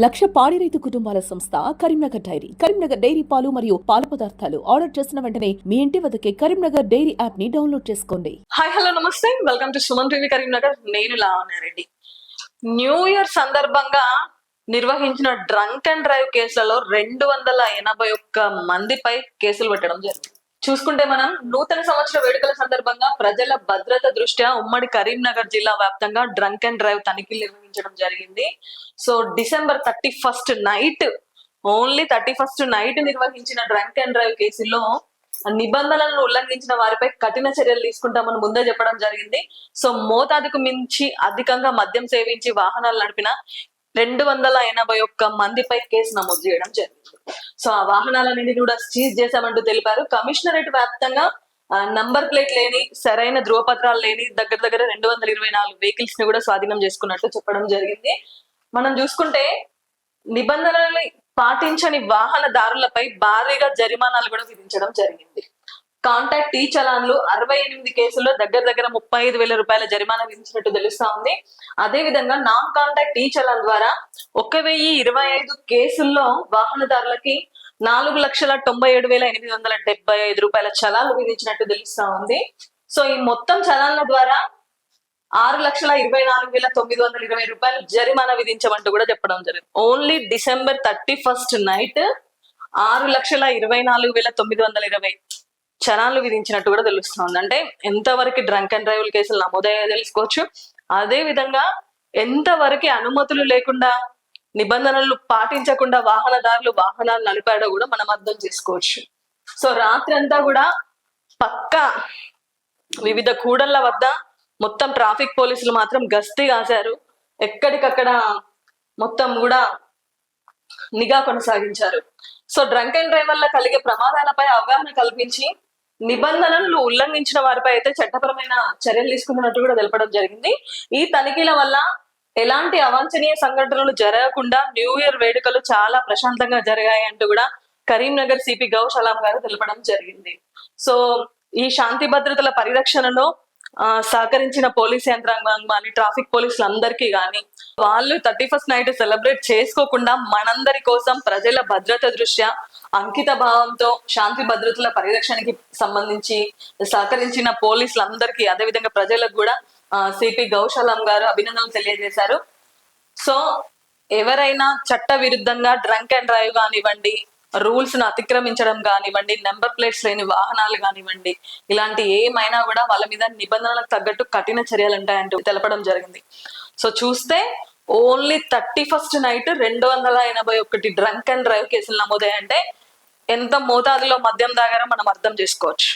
లక్ష పాడి రైతు కుటుంబాల సంస్థ కరీంనగర్ డైరీ. కరీంనగర్ డైరీ పాలు మరియు పాల పదార్థాలు ఆర్డర్ చేసిన వెంటనే మీ ఇంటి వద్దకే కరీంనగర్ డైరీ యాప్ ని డౌన్లోడ్ చేసుకోండి. హాయ్ హలో నమస్తే, welcome to Suman TV Karimnagar. నేను లావణ్యారెడ్డి. న్యూ ఇయర్ సందర్భంగా నిర్వహించిన డ్రంక్ అండ్ డ్రైవ్ కేసులలో 281 మందిపై కేసులు పెట్టడం జరిగింది. చూసుకుంటే మనం నూతన సంవత్సర వేడుకల సందర్భంగా ప్రజల భద్రత దృష్ట్యా ఉమ్మడి కరీంనగర్ జిల్లా వ్యాప్తంగా డ్రంక్ అండ్ డ్రైవ్ తనిఖీలు నిర్వహించడం జరిగింది. So December 31st night, only 31st night నిర్వహించిన డ్రంక్ అండ్ డ్రైవ్ కేసుల్లో నిబంధనలను ఉల్లంఘించిన వారిపై కఠిన చర్యలు తీసుకుంటామని ముందే చెప్పడం జరిగింది. సో మోతాదుకు మించి అధికంగా మద్యం సేవించి వాహనాలు నడిపిన 281 మందిపై కేసు నమోదు చేయడం జరిగింది. సో ఆ వాహనాలన్నింటినీ కూడా సీజ్ చేశామంటూ తెలిపారు. కమిషనరేట్ వ్యాప్తంగా నంబర్ ప్లేట్ లేని, సరైన ధృవపత్రాలు లేని దగ్గర 224 వెహికల్స్ ని కూడా స్వాధీనం చేసుకున్నట్టు చెప్పడం జరిగింది. మనం చూసుకుంటే నిబంధనలు పాటించని వాహనదారులపై భారీగా జరిమానాలు కూడా విధించడం జరిగింది. కాంటాక్ట్ ఈ చలాన్లు 68 కేసుల్లో దగ్గర 35,000 రూపాయల జరిమానా విధించినట్టు తెలుస్తా ఉంది. అదే విధంగా నాన్ కాంటాక్ట్ ఈ చలాన్ ద్వారా 1025 కేసుల్లో వాహనదారులకి 4,97,875 రూపాయల చలాన్లు విధించినట్టు తెలుస్తా ఉంది. సో ఈ మొత్తం చలాన్ల ద్వారా 6,24,920 రూపాయలు జరిమానా విధించమంటూ కూడా చెప్పడం జరిగింది. ఓన్లీ December 31st నైట్ 6,24,920 చలాన్లు విధించినట్టు కూడా తెలుస్తుంది. అంటే ఎంతవరకు డ్రంక్ అండ్ డ్రైవ్ కేసులు నమోదయ్యో తెలుసుకోవచ్చు. అదే విధంగా ఎంతవరకు అనుమతులు లేకుండా, నిబంధనలు పాటించకుండా వాహనదారులు వాహనాలు నడిపాడో కూడా మనం అర్థం చేసుకోవచ్చు. సో రాత్రి అంతా కూడా పక్కా వివిధ కూడళ్ల వద్ద మొత్తం ట్రాఫిక్ పోలీసులు మాత్రం గస్తీ కాశారు. ఎక్కడికక్కడ మొత్తం కూడా నిఘా కొనసాగించారు. సో డ్రంక్ అండ్ డ్రైవ్ వల్ల కలిగే ప్రమాదాలపై అవగాహన కల్పించి నిబంధనలు ఉల్లంఘించిన వారిపై అయితే చట్టపరమైన చర్యలు తీసుకున్నట్టు కూడా తెలపడం జరిగింది. ఈ తనిఖీల వల్ల ఎలాంటి అవాంఛనీయ సంఘటనలు జరగకుండా న్యూ ఇయర్ వేడుకలు చాలా ప్రశాంతంగా జరిగాయి అంటూ కూడా కరీంనగర్ సిపి గౌషలాం గారు తెలపడం జరిగింది. సో ఈ శాంతి భద్రతల పరిరక్షణలో సహకరించిన పోలీస్ యంత్రాంగం కానీ, ట్రాఫిక్ పోలీసులు అందరికీ కానీ, వాళ్ళు 31st నైట్ సెలబ్రేట్ చేసుకోకుండా మనందరి కోసం ప్రజల భద్రత దృష్ట్యా అంకిత భావంతో శాంతి భద్రతల పరిరక్షణకి సంబంధించి సహకరించిన పోలీసులందరికీ, అదేవిధంగా ప్రజలకు కూడా సిపి గౌషలాం గారు అభినందనలు తెలియజేశారు. సో ఎవరైనా చట్ట విరుద్ధంగా డ్రంక్ అండ్ డ్రైవ్ కానివ్వండి, రూల్స్ ను అతిక్రమించడం కానివ్వండి, నెంబర్ ప్లేట్స్ లేని వాహనాలు కానివ్వండి, ఇలాంటి ఏమైనా కూడా వాళ్ళ మీద నిబంధనలకు తగ్గట్టు కఠిన చర్యలు ఉంటాయంటూ తెలపడం జరిగింది. సో చూస్తే only 31st night 281 drunk and drive కేసులు నమోదయ్యాయంటే ఎంత మోతాదులో మద్యం దాగారో మనం అర్థం చేసుకోవచ్చు.